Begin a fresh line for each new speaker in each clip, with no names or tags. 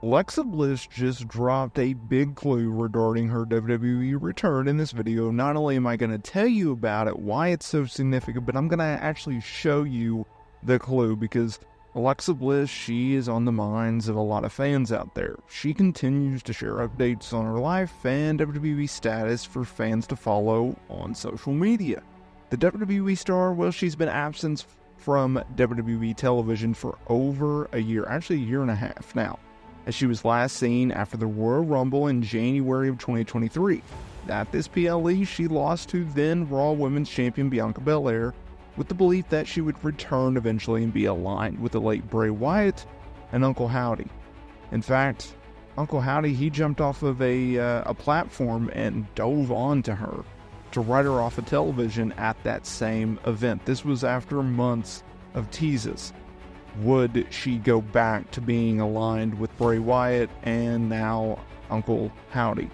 Alexa Bliss just dropped a big clue regarding her WWE return in this video. Not only am I going to tell you about it, why it's so significant, but I'm going to actually show you the clue because Alexa Bliss, she is on the minds of a lot of fans out there. She continues to share updates on her life and WWE status for fans to follow on social media. The WWE star, well, she's been absent from WWE television for over a year, actually a year and a half now, as she was last seen after the Royal Rumble in January of 2023. At this PLE, she lost to then Raw Women's Champion Bianca Belair, with the belief that she would return eventually and be aligned with the late Bray Wyatt and Uncle Howdy. In fact, Uncle Howdy, he jumped off of a platform and dove onto her to write her off of television at that same event. This was after months of teases. Would she go back to being aligned with Bray Wyatt and now Uncle Howdy?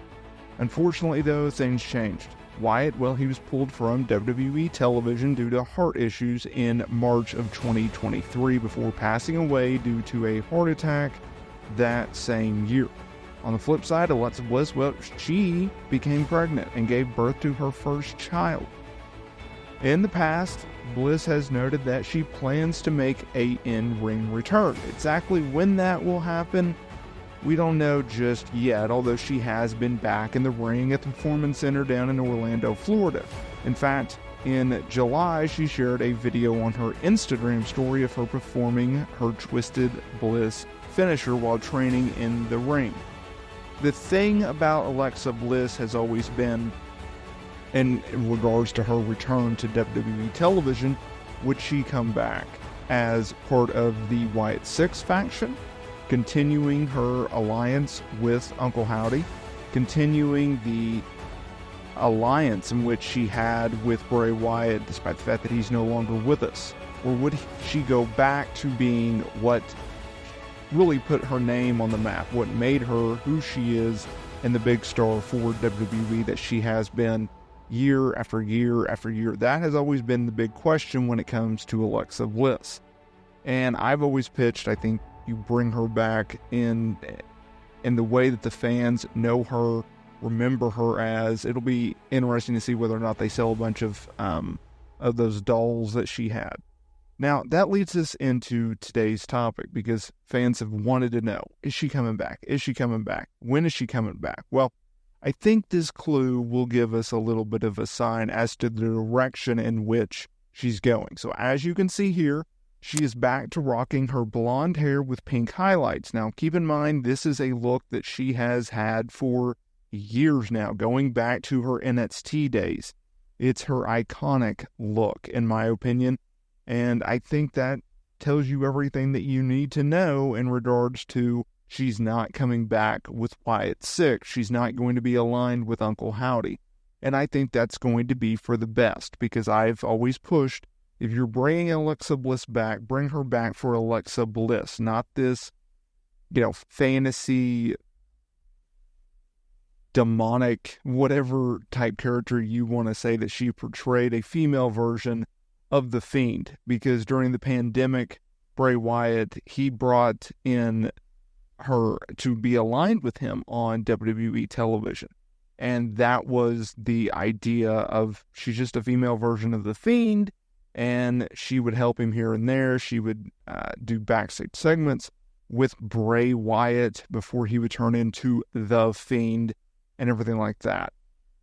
Unfortunately, though, things changed. Wyatt, well, he was pulled from WWE television due to heart issues in March of 2023 before passing away due to a heart attack that same year. On the flip side, Alexa Bliss, well, she became pregnant and gave birth to her first child. In the past, Bliss has noted that she plans to make a in-ring return. Exactly when that will happen, we don't know just yet, although she has been back in the ring at the Performance Center down in Orlando, Florida. In fact, in July, she shared a video on her Instagram story of her performing her Twisted Bliss finisher while training in the ring. The thing about Alexa Bliss has always been, in regards to her return to WWE television, would she come back as part of the Wyatt Six faction, continuing her alliance with Uncle Howdy, continuing the alliance in which she had with Bray Wyatt despite the fact that he's no longer with us? Or would she go back to being what really put her name on the map, what made her who she is and the big star for WWE that she has been year after year after year? That has always been the big question when it comes to Alexa Bliss. And I've always pitched, I think you bring her back in the way that the fans know her, remember her as. It'll be interesting to see whether or not they sell a bunch of those dolls that she had. Now, that leads us into today's topic because fans have wanted to know, is she coming back? Is she coming back? When is she coming back? Well, I think this clue will give us a little bit of a sign as to the direction in which she's going. So as you can see here, she is back to rocking her blonde hair with pink highlights. Now, keep in mind, this is a look that she has had for years now, going back to her NXT days. It's her iconic look, in my opinion, and I think that tells you everything that you need to know in regards to she's not coming back with Wyatt Six. She's not going to be aligned with Uncle Howdy. And I think that's going to be for the best because I've always pushed, if you're bringing Alexa Bliss back, bring her back for Alexa Bliss, not this, fantasy, demonic, whatever type character you want to say that she portrayed, a female version of The Fiend. Because during the pandemic, Bray Wyatt, he brought in her to be aligned with him on WWE television. And that was the idea of she's just a female version of The Fiend, and she would help him here and there. She would do backstage segments with Bray Wyatt before he would turn into The Fiend and everything like that.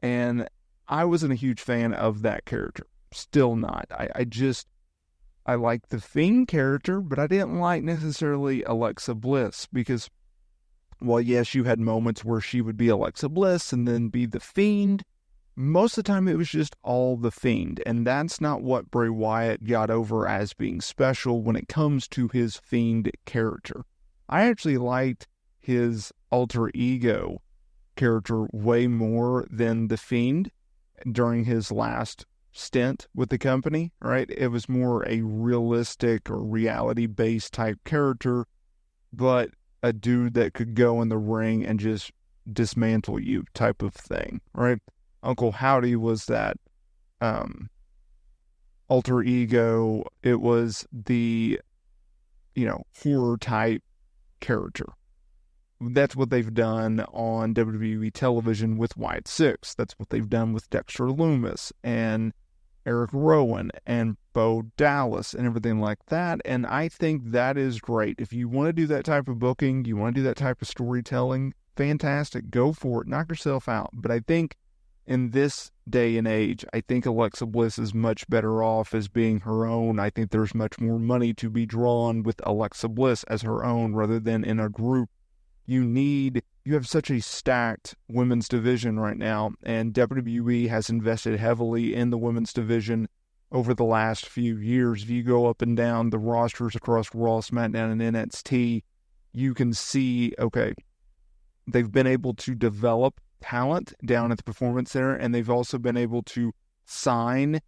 And I wasn't a huge fan of that character. Still not. I like the Fiend character, but I didn't like necessarily Alexa Bliss because, well, yes, you had moments where she would be Alexa Bliss and then be the Fiend. Most of the time, it was just all the Fiend, and that's not what Bray Wyatt got over as being special when it comes to his Fiend character. I actually liked his alter ego character way more than the Fiend during his last stint with the company, right? It was more a realistic or reality-based type character, but a dude that could go in the ring and just dismantle you type of thing, right? Uncle Howdy was that alter ego. It was the, horror type character. That's what they've done on WWE television with Wyatt Six. That's what they've done with Dexter Lumis and Eric Rowan and Bo Dallas and everything like that. And I think that is great. If you want to do that type of booking, you want to do that type of storytelling, fantastic. Go for it. Knock yourself out. But I think in this day and age, I think Alexa Bliss is much better off as being her own. I think there's much more money to be drawn with Alexa Bliss as her own rather than in a group. You have such a stacked women's division right now, and WWE has invested heavily in the women's division over the last few years. If you go up and down the rosters across Raw, SmackDown, and NXT, you can see, okay, they've been able to develop talent down at the Performance Center, and they've also been able to sign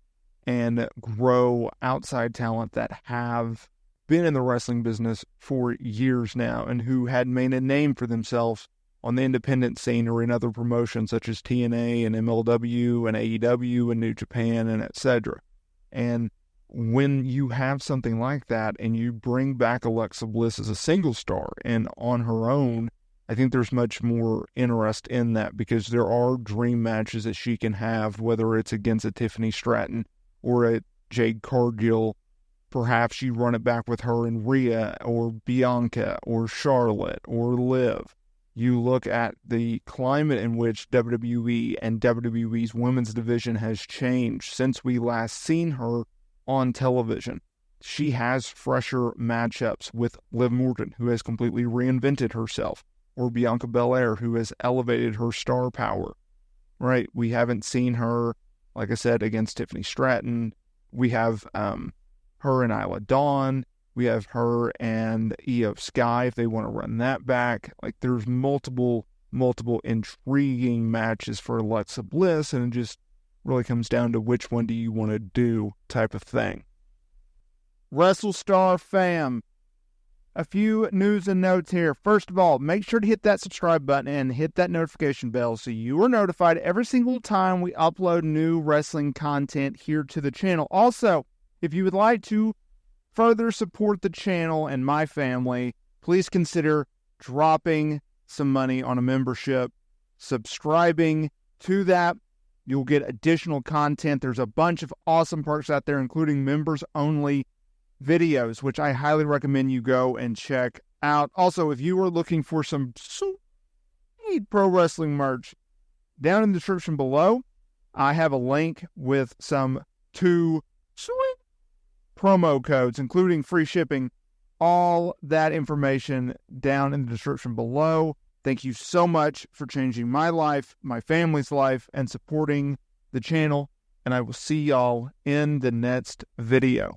and grow outside talent that have been in the wrestling business for years now and who had made a name for themselves on the independent scene or in other promotions such as TNA and MLW and AEW and New Japan and etc. And when you have something like that and you bring back Alexa Bliss as a single star and on her own, I think there's much more interest in that because there are dream matches that she can have, whether it's against a Tiffany Stratton or a Jade Cargill. Perhaps you run it back with her and Rhea or Bianca or Charlotte or Liv. You look at the climate in which WWE and WWE's women's division has changed since we last seen her on television. She has fresher matchups with Liv Morgan, who has completely reinvented herself, or Bianca Belair, who has elevated her star power. Right? We haven't seen her, like I said, against Tiffany Stratton. We have her and Isla Dawn. We have her and Io Sky if they want to run that back. Like, there's multiple intriguing matches for Alexa Bliss, and it just really comes down to which one do you want to do type of thing. WrestleSTAR fam, a few news and notes here. First of all, make sure to hit that subscribe button and hit that notification bell so you are notified every single time we upload new wrestling content here to the channel. Also, if you would like to further support the channel and my family, please consider dropping some money on a membership, subscribing to that. You'll get additional content. There's a bunch of awesome perks out there, including members-only videos, which I highly recommend you go and check out. Also, if you are looking for some sweet pro wrestling merch, down in the description below, I have a link with some 2 sweet promo codes, including free shipping. All that information down in the description below. Thank you so much for changing my life, my family's life, and supporting the channel. And I will see y'all in the next video.